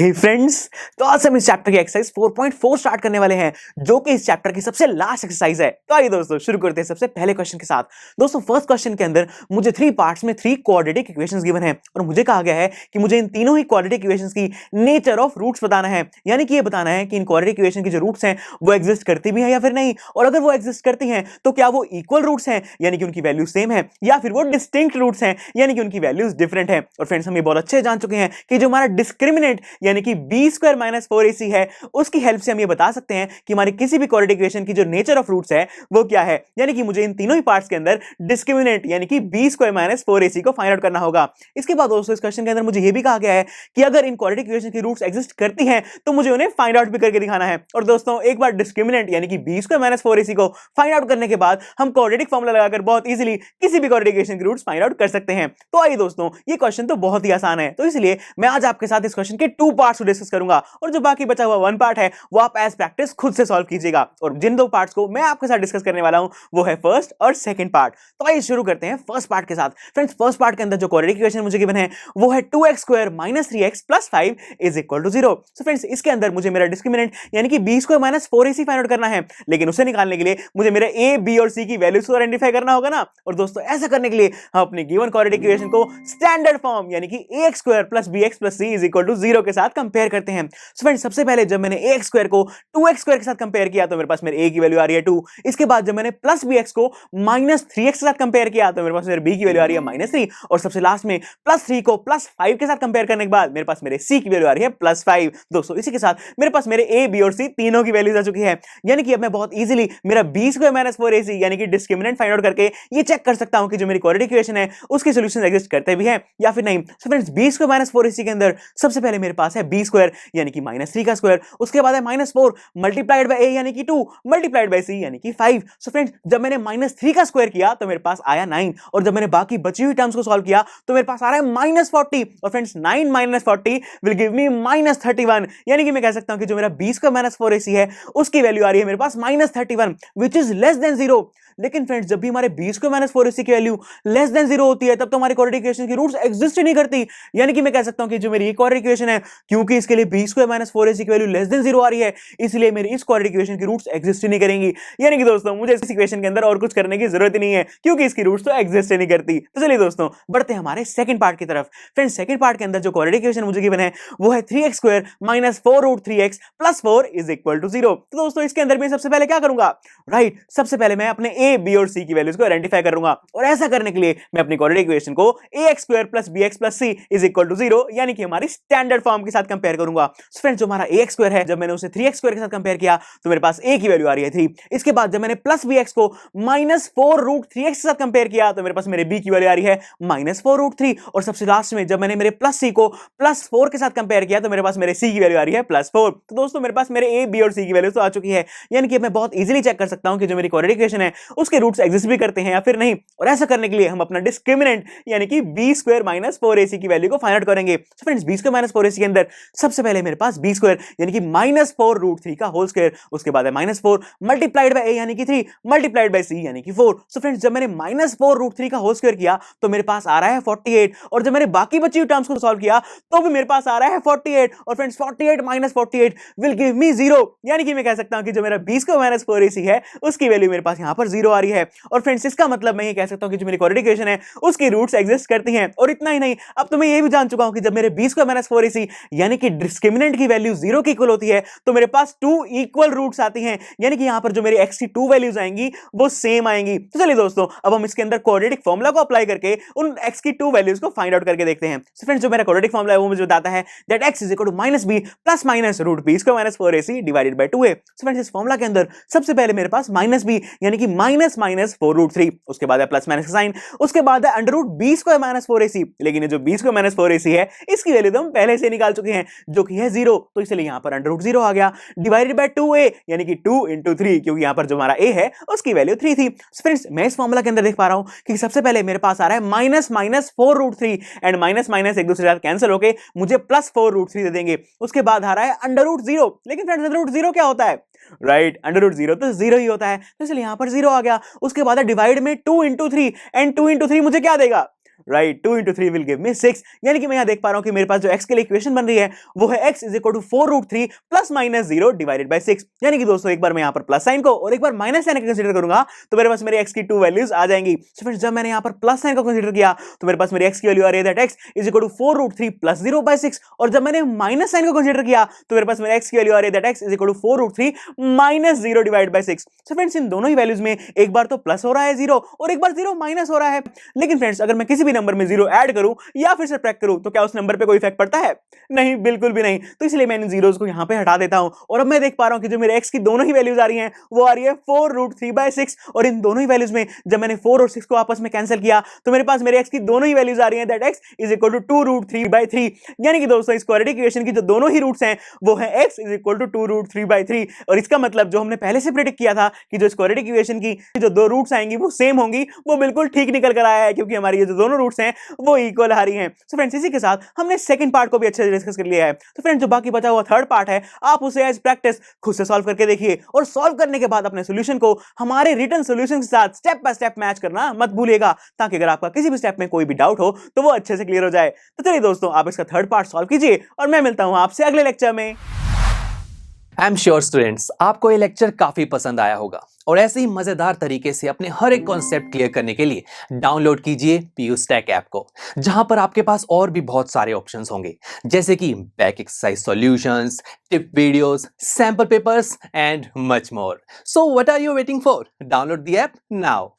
हे friends, तो आज हम इस चैप्टर की एक्सरसाइज 4.4 स्टार्ट करने वाले हैं, जो कि इस चैप्टर की सबसे लास्ट एक्सरसाइज है। तो आइए दोस्तों शुरू करते हैं सबसे पहले क्वेश्चन के साथ। दोस्तों फर्स्ट क्वेश्चन के अंदर मुझे 3 पार्ट्स में 3 क्वाड्रेटिक इक्वेशंस गिवन है और मुझे कहा गया है कि मुझे इन तीनों ही क्वाड्रेटिक इक्वेशंस की नेचर ऑफ रूट्स बताना है, यानी कि ये बताना है कि इन क्वाड्रेटिक इक्वेशन की जो रूट्स हैं वो एग्जिस्ट करती भी हैं या फिर नहीं, और अगर वो एग्जिस्ट करती हैं तो क्या वो इक्वल रूट्स हैं यानी कि उनकी वैल्यू सेम है, या फिर वो डिस्टिंक्ट रूट्स हैं यानी कि उनकी वैल्यूज डिफरेंट है। और फ्रेंड्स हम ये बहुत अच्छे जान चुके हैं कि जो हमारा डिस्क्रिमिनेंट यानी कि b² - 4ac है, उसकी हेल्प से हम ये बता सकते हैं कि हमारी किसी भी क्वाड्रेटिक इक्वेशन की जो नेचर ऑफ रूट्स है वो क्या है, यानी कि मुझे इन तीनों ही पार्ट्स के अंदर डिस्क्रिमिनेंट यानी कि b² - 4ac को फाइंड आउट करना होगा। इसके बाद दोस्तों इस क्वेश्चन के अंदर मुझे ये भी कहा गया है कि अगर इन क्वाड्रेटिक इक्वेशन की रूट्स एग्जिस्ट करती हैं तो मुझे उन्हें फाइंड आउट भी करके दिखाना है। और दोस्तों एक बार डिस्क्रिमिनेंट यानी कि b² - 4ac को फाइंड आउट करने के बाद हम क्वाड्रेटिक फॉर्मूला लगाकर बहुत इजीली किसी भी क्वाड्रेटिक इक्वेशन की रूट्स फाइंड आउट कर सकते हैं। तो आइए दोस्तों, ये क्वेश्चन तो बहुत ही आसान है, तो इसलिए मैं आज आपके साथ इस क्वेश्चन के 2 पार्ट्स को डिस्कस करूंगा और जो बाकी बचा हुआ 1 पार्ट है वो आप एज प्रैक्टिस खुद से सॉल्व कीजिएगा। और जिन 2 पार्ट्स को मैं आपके साथ डिस्कस करने वाला हूं वो है फर्स्ट और सेकंड पार्ट। तो आइए शुरू करते हैं फर्स्ट पार्ट के साथ। फ्रेंड्स फर्स्ट पार्ट के अंदर जो क्वाड्रेटिक इक्वेशन मुझे गिवन है वो है 2x² - 3x + 5 = 0। सो फ्रेंड्स इसके अंदर मुझे मेरा डिस्क्रिमिनेंट यानी कि b² - 4ac फाइंड आउट करना है, लेकिन उसे निकालने के लिए मुझे मेरे a, b और c की वैल्यूज को आइडेंटिफाई करना होगा ना। और दोस्तों ऐसा करने के लिए हम अपनी गिवन क्वाड्रेटिक इक्वेशन को स्टैंडर्ड फॉर्म यानी कि ax² + bx + c = 0 के साथ कंपेयर करते हैं। सो फ्रेंड्स सबसे पहले जब मैंने ax² को 2x² के साथ कंपेयर किया तो मेरे पास मेरे a की वैल्यू आ रही है 2। इसके बाद जब मैंने +bx को -3x के साथ कंपेयर किया तो मेरे पास मेरे b की वैल्यू आ रही है -3। और सबसे लास्ट में +3 को +5 के साथ कंपेयर करने के बाद मेरे पास मेरे c की वैल्यू आ रही है +5। दोस्तों इसी के साथ मेरे पास मेरे a, b और c तीनों की वैल्यूज आ चुकी है, यानी कि अब मैं बहुत इजीली मेरा b² - 4ac यानी कि डिस्क्रिमिनेंट फाइंड आउट करके ये चेक कर सकता हूं कि जो मेरी क्वाड्रेटिक इक्वेशन है उसके सॉल्यूशन एग्जिस्ट करते भी हैं या फिर नहीं। सो फ्रेंड्स b² - 4ac के अंदर सबसे पहले मेरे पास है b² यानी कि -3 का स्क्वायर, उसके बाद है -4 मल्टीप्लाइड बाय a यानी कि 2 मल्टीप्लाइड बाय c यानी कि 5। सो फ्रेंड्स जब मैंने -3 का स्क्वायर किया तो मेरे पास आया 9, और जब मैंने बाकी बची हुई टर्म्स को सॉल्व किया तो मेरे पास आ रहा है -40। और फ्रेंड्स 9 - 40 विल गिव मी -31, यानी कि मैं कह सकता हूं कि जो मेरा b² - 4ac है उसकी वैल्यू आ रही है मेरे पास -31 व्हिच इज लेस देन 0। लेकिन फ्रेंड्स जब भी हमारे b² - 4ac की वैल्यू लेस देन 0 होती है तब तो हमारी क्वाड्रेटिक इक्वेशन की रूट्स एग्जिस्ट ही नहीं करती, यानी कि मैं कह सकता हूं कि जो मेरी क्वाड्रेटिक इक्वेशन है क्योंकि इसके लिए b² - 4ac की वैल्यू लेस देन 0 आ रही है इसलिए मेरी इस क्वाड्रेटिक इक्वेशन की रूट्स एग्जिस्ट ही नहीं करेंगी। यानी कि दोस्तों मुझे इस इक्वेशन के अंदर और कुछ करने की जरूरत ही नहीं है क्योंकि इसकी रूट्स तो एग्जिस्ट ही नहीं करती। तो चलिए दोस्तों बढ़ते हैं हमारे सेकंड पार्ट की तरफ। फ्रेंड्स सेकंड पार्ट के अंदर जो क्वाड्रेटिक इक्वेशन मुझे गिवन है वो है 3x² - 4√3x + 4 = 0। तो दोस्तों इसके अंदर मैं सबसे पहले क्या करूंगा, राइट, सबसे पहले मैं अपने a, b और c की वैल्यूज को आइडेंटिफाई करूंगा, और ऐसा करने के लिए मैं अपनी क्वाड्रेटिक इक्वेशन को ax² + bx + c = 0 यानी कि हमारी स्टैंडर्ड फॉर्म के साथ कंपेयर करूंगा। सो फ्रेंड्स जो हमारा ax² है जब मैंने उसे 3x² के साथ कंपेयर किया तो मेरे पास a की वैल्यू आ रही है 3। इसके बाद जब मैंने +bx को -4√3x के साथ कंपेयर किया तो मेरे पास मेरे b की वैल्यू आ रही है -4√3। और सबसे लास्ट में जब मैंने मेरे +c को +4 के साथ कंपेयर किया तो मेरे पास मेरे c की वैल्यू आ रही है +4। तो दोस्तों मेरे पास मेरे a, b और c की वैल्यू तो आ चुकी है, यानी कि मैं बहुत इजीली चेक कर सकता हूं कि जो मेरी क्वाड्रेटिक इक्वेशन है उसके रूट्स एग्जिस्ट भी करते हैं या फिर नहीं। और ऐसा करने के लिए हम अपना डिस्क्रिमिनेंट यानी कि b² - 4ac की वैल्यू को फाइंड आउट करेंगे। सो फ्रेंड्स b² - 4ac के अंदर सबसे पहले मेरे पास b² यानी कि -4√3 का होल स्क्वायर, उसके बाद है -4 मल्टीप्लाइड बाय a यानी कि 3 मल्टीप्लाइड बाय c यानी कि 4। सो फ्रेंड्स जब मैंने -4√3 का होल स्क्वायर किया तो मेरे पास आ रहा है 48, और जब मैंने बाकी बची हुई टर्म्स को सॉल्व किया तो भी मेरे पास आ रहा है 48। और फ्रेंड्स 48 - 48 विल गिव मी 0, यानी कि मैं कह सकता हूं कि जो मेरा b² - 4ac है उसकी वैल्यू मेरे पास यहां पर 0 आ रही है। और फ्रेंड्स इसका मतलब मैं ये कह सकता हूं कि जो मेरी क्वाड्रेटिक इक्वेशन है उसकी रूट्स एग्जिस्ट करती हैं। और इतना ही नहीं, अब तो मैं ये भी जान चुका हूं कि जब मेरे b² - 4ac यानी कि डिस्क्रिमिनेंट की वैल्यू 0 के इक्वल होती है तो मेरे पास 2 इक्वल रूट्स आती हैं, यानी कि यहां पर जो मेरी x की 2 वैल्यूज आएंगी वो सेम आएंगी। तो चलिए दोस्तों अब हम इसके अंदर क्वाड्रेटिक फार्मूला को अप्लाई करके उन x की 2 वैल्यूज को फाइंड आउट करके देखते हैं। सो फ्रेंड्स जो मेरा क्वाड्रेटिक फार्मूला है वो मुझे बताता है that x = -b ± √b² - 4ac / 2a। So friends इस फार्मूला के अंदर सबसे पहले मेरे पास -b यानी कि -4√3, उसके बाद है प्लस माइनस का साइन, उसके बाद है √b² - 4ac। लेकिन ये जो b² - 4ac है इसकी वैल्यू तो हम पहले से निकाल चुके हैं जो कि है 0, तो इसलिए यहां पर √0 आ गया डिवाइडेड बाय 2a यानी कि 2 × 3, क्योंकि यहां पर जो हमारा a है उसकी वैल्यू 3 थी। फ्रेंड्स मैं इस फार्मूला के अंदर देख पा रहा हूं कि सबसे पहले मेरे पास आ रहा है -4√3 एंड माइनस एक दूसरे के साथ कैंसिल होके मुझे +4√3 दे देंगे। उसके बाद आ रहा है √0, लेकिन फ्रेंड्स √0 क्या होता है, राइट, √0 तो 0 ही होता है, तो इसलिए यहां पर 0 आ गया। उसके बाद डिवाइड में 2 × 3 एंड 2 × 3 मुझे क्या देगा, right, 2 into 3 will give me 6। यानी कि मैं यहाँ देख पा रहा हूँ कि मेरे पास जो x के लिए इक्वेशन बन रही है वो है x is equal to 4√3 plus minus 0 divided by 6। यानी कि दोस्तों एक बार मैं यहाँ पर प्लस साइन को और एक बार माइनस साइन को कंसीडर करूंगा तो मेरे पास मेरे x की 2 वैल्यूज आ जाएंगी। तो फ्रेंड्स जब मैंने यहाँ पर प्लस साइन को कंसीडर किया तो मेरे पास मेरी x की वैल्यू आ रही है that x is equal to 4√3 plus 0 by 6। और जब मैंने माइनस साइन को कंसीडर किया तो मेरे पास मेरे x की वैल्यू आ रही है that x is equal to 4√3 minus 0 divided by 6। So friends इन दोनों ही वैल्यूज में एक बार तो प्लस हो रहा है 0 और एक बार 0 माइनस हो रहा है। लेकिन फ्रेंड्स अगर मैं किसी भी नंबर में 0 ऐड करूं या फिर सब्ट्रैक्ट करूं तो क्या उस नंबर पे कोई इफेक्ट पड़ता है? नहीं, बिल्कुल भी नहीं। तो इसलिए मैं इन जीरोस को यहां पे हटा देता हूं और अब मैं देख पा रहा हूं कि जो मेरे x की दोनों ही वैल्यूज आ रही हैं वो आ रही है 4√3/6। और इन दोनों ही वैल्यूज में जब मैंने 4 और 6 को आपस में कैंसिल किया तो मेरे पास मेरे x की दोनों ही वैल्यूज आ रही हैं that x is equal to 2√3/3। यानी कि दोस्तों इस क्वाड्रेटिक इक्वेशन की जो दोनों ही रूट्स हैं वो है x is equal to 2√3/3। और इसका मतलब जो हमने पहले से प्रेडिक्ट किया था कि जो इस क्वाड्रेटिक इक्वेशन की जो दो रूट्स आएंगी वो सेम होंगी, वो बिल्कुल ठीक निकल कर आया है क्योंकि हमारी ये जो दोनों रूट्स हैं वो इक्वल आ रही हैं। सो फ्रेंड्स इसी के साथ हमने सेकंड पार्ट को भी अच्छे से डिस्कस कर लिया है। तो फ्रेंड्स जो बाकी बचा हुआ थर्ड पार्ट है आप उसे एज प्रैक्टिस खुद से सॉल्व करके देखिए और सॉल्व करने के बाद अपने सॉल्यूशन को हमारे रिटन सॉल्यूशन के साथ स्टेप बाय स्टेप मैच करना मत भूलिएगा ताकि अगर आपका किसी भी स्टेप में कोई भी डाउट हो तो वो अच्छे से क्लियर हो जाए। तो चलिए दोस्तों आप इसका थर्ड पार्ट सॉल्व कीजिए और मैं मिलता हूं आपसे अगले लेक्चर में। आई एम श्योर स्टूडेंट्स आपको ये लेक्चर काफी पसंद आया होगा और ऐसे ही मजेदार तरीके से अपने हर एक कॉन्सेप्ट क्लियर करने के लिए डाउनलोड कीजिए PUStack ऐप को, जहां पर आपके पास और भी बहुत सारे ऑप्शंस होंगे जैसे कि back exercise solutions, tip videos, sample papers and much more. So what are you waiting for? Download the app now.